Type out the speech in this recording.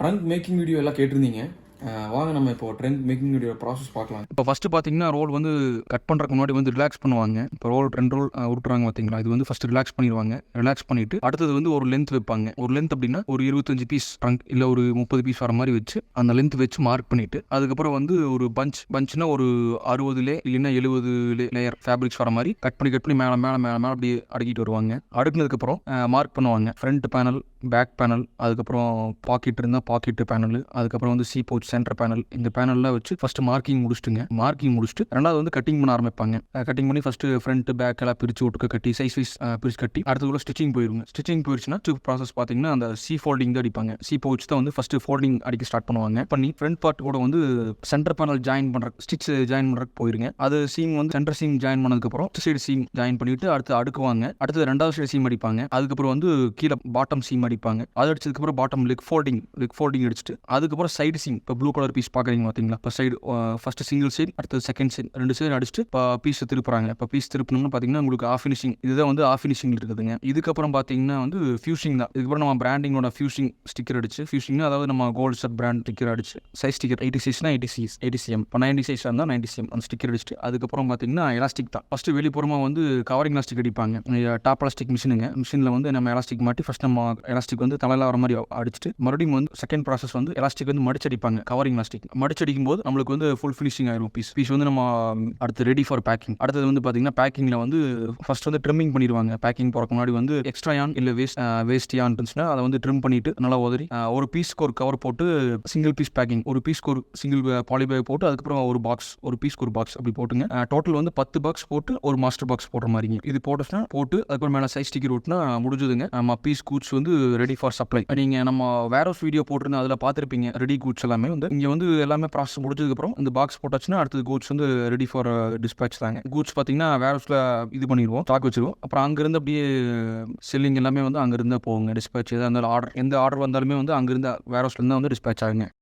Trunk making video எல்லாம் கேட்டிருந்தீங்க. வாங்க நம்ம இப்போ ட்ரங்க் மேக்கிங் வீடியோ ப்ராசஸ் பார்க்கலாம். இப்போ ஃபஸ்ட்டு பார்த்தீங்கன்னா ரோல் வந்து கட் பண்ணுறதுக்கு முன்னாடி வந்து ரிலாக்ஸ் பண்ணுவாங்க. இப்போ ரோல் 2 ரோல் உருட்டுறாங்க பார்த்தீங்களா, இது வந்து ஃபஸ்ட்டு ரிலாக்ஸ் பண்ணிடுவாங்க. ரிலாக்ஸ் பண்ணிவிட்டு அடுத்தது வந்து ஒரு லென்த் வைப்பாங்க. ஒரு லென்த் அப்படின்னா ஒரு 25 பீஸ் ட்ரங்க் இல்லை ஒரு 30 பீஸ் வர மாதிரி வச்சு அந்த லென்த் வச்சு மார்க் பண்ணிவிட்டு அதுக்கப்புறம் வந்து ஒரு பஞ்ச்னா ஒரு 60 இல்லைன்னா 70 லேயர் ஃபேப்ரிக்ஸ் வர மாதிரி கட் பண்ணி மேலே மேலே மேலே மேலே அப்படி அடுக்கிட்டு வருவாங்க. அடுக்கினதுக்கப்புறம் மார்க் பண்ணுவாங்க. ஃப்ரண்ட் பேனல், பேக் பேனல், அதுக்கப்புறம் பாக்கெட் இருந்தால் பாக்கெட்டு பேனல், அதுக்கப்புறம் வந்து சி பவுச் சென்டர் பேனல். இந்த பேனல்லாம் வச்சு ஃபஸ்ட்டு மார்க்கிங் முடிச்சுட்டு ரெண்டாவது வந்து கட்டிங் பண்ண ஆரம்பிப்பாங்க. கட்டிங் பண்ணி ஃபஸ்ட்டு ஃப்ரண்ட் பேக் எல்லாம் பிரித்து விட்டுக்க கட்டி சைஸ் வைஸ் பிரித்து கட்டி அடுத்ததுக்குள்ள ஸ்டிச்சிங் போயிருங்க. ஸ்டிச்சிங் போயிடுச்சுன்னா ப்ராசஸ் பார்த்தீங்கன்னா அந்த சி ஃபோல்டிங் தான் அடிப்பாங்க. சி பவுச் தான் வந்து ஃபஸ்ட்டு ஃபோல்டிங் அடிக்க ஸ்டார்ட் பண்ணுவாங்க. பண்ணி ஃப்ரண்ட் பார்ட் கூட வந்து சென்டர் பேனல் ஜாயின் பண்ணுற ஸ்டிச் ஜாயின் பண்ணுறதுக்கு போயிருங்க. அது சீம் வந்து சென்டர் சீம் ஜாயின் பண்ணதுக்கப்புறம் சைடு சீம் ஜாயின் பண்ணிவிட்டு அடுத்து அடுக்குவாங்க. அடுத்தது ரெண்டாவது சைடு சீம் அடிப்பாங்க. அதுக்கப்புறம் வந்து கீழே பாட்டம் சீம் அடிப்பாங்க. அது அடிச்சதுக்கப்புறம் பாட்டம் லெக் ஃபோல்டிங் அடிச்சுட்டு அதுக்கப்புறம் சைடு சீம் இப்போ ப்ளூ கலர் பீஸ் பார்க்குறீங்க பார்த்தீங்களா, இப்போ சைடு ஃபஸ்ட்டு சிங்கிள் சைடு அடுத்தது செகண்ட் சைடு 2 சைடு அடிச்சுட்டு இப்போ பீஸ் திருப்புறாங்க. இப்போ பீஸ் திருப்பணும்னு பார்த்தீங்கன்னா உங்களுக்கு ஆஃப் ஃபினிஷிங், இதுதான் வந்து ஆஃப் ஃபினிஷிங் இருக்குதுங்க. இதுக்கப்புறம் பார்த்தீங்கன்னா வந்து ஃபியூஷிங் தான். இதுக்கப்புறம் நம்ம பிராண்டிங்கோட ஃபியூஷிங் ஸ்டிக்கர் அடிச்சு, ஃபியூஷிங்னா அதாவது நம்ம கோல்டு ஸ்டார் பிராண்ட் ஸ்டிக்கர் அடிச்சு சைஸ் ஸ்டிக்கர் 80 சைஸ்னா 80 cm, இப்போ 90 சைஸாக இருந்தால் 90 cm அந்த ஸ்டிக்கர் அடிச்சுட்டு அதுக்கப்புறம் பார்த்தீங்கன்னா எலாஸ்டிக் தான். ஃபஸ்ட்டு வெளிப்புறமாக வந்து கவரிங் எலாஸ்டிக் அடிப்பாங்க. டாப் எலாஸ்டிக் மிஷினில் வந்து நம்ம எலாஸ்டிக் மாட்டி ஃபஸ்ட் நம்ம எலாஸ்டிக் வந்து தலையில் வர மாதிரி அடிச்சுட்டு மறுபடியும் வந்து செகண்ட் ப்ராசஸ் வந்து எலாஸ்டிக் வந்து மடிச்சடிப்பாங்க. கவரிங் எலாஸ்டிக் மடிச்சடிக்கும் போது நம்மளுக்கு வந்து ஃபுல் ஃபினிஷிங் ஆயிரும். பீஸ் வந்து நம்ம அடுத்து ரெடி ஃபார் பேக்கிங். அடுத்தது வந்து பார்த்தீங்கன்னா பேக்கிங்கில் வந்து ஃபர்ஸ்ட் வந்து ட்ரிம்மிங் பண்ணிடுவாங்க. பேக்கிங் போகிறக்கு முன்னாடி வந்து எக்ஸ்ட்ரா யான் இல்லை வேஸ்ட் யான் இருந்துச்சுன்னா அதை வந்து ட்ரிம் பண்ணிட்டு நல்லா உதறி ஒரு பீஸ்க்கு ஒரு கவர் போட்டு சிங்கிள் பீஸ் பேக்கிங், ஒரு பீஸ்க்கு ஒரு சிங்கிள் பாலிபேக் போட்டு அதுக்கப்புறம் ஒரு பீஸ்க்கு ஒரு பாக்ஸ் அப்படி போட்டுங்க. டோட்டல் வந்து 10 பாக்ஸ் போட்டு ஒரு மாஸ்டர் பாக்ஸ் போடுற மாதிரிங்க. இது போட்டுச்சுன்னா போட்டு அதுக்கப்புறம் மேலே சைஸ் ஸ்டிக்கர் ஓட்டுனா முடிஞ்சதுங்க. நம்ம பீஸ் கூட்ஸ் வந்து ரெடி ஃபார் சப்ளை. நீங்கள் நம்ம வேற ஒரு வீடியோ போட்டிருந்தா அதில் பார்த்துருப்பீங்க. ரெடி கூட்ஸ் எல்லாமே வந்து இங்கே வந்து எல்லாமே ப்ராசஸ் முடிச்சதுக்கப்புறம் இந்த பாக்ஸ் போட்டாச்சுன்னா அடுத்தது கூட்ஸ் வந்து ரெடி ஃபார் டிஸ்பேச் தாங்க. கூட்ஸ் பார்த்தீங்கன்னா வேற ஹவுஸில் இது பண்ணிடுவோம், ஸ்டாக் வச்சிருவோம். அப்புறம் அங்கேருந்து அப்படியே செல்லிங் எல்லாமே வந்து அங்கேருந்து போகுங்க. டிஸ்பேச் எதாக இருந்தாலும் எந்த ஆர்டர் வந்தாலுமே வந்து அங்கேருந்து வேற ஹவுஸ்லேருந்து வந்து டிஸ்பேச் ஆகுங்க.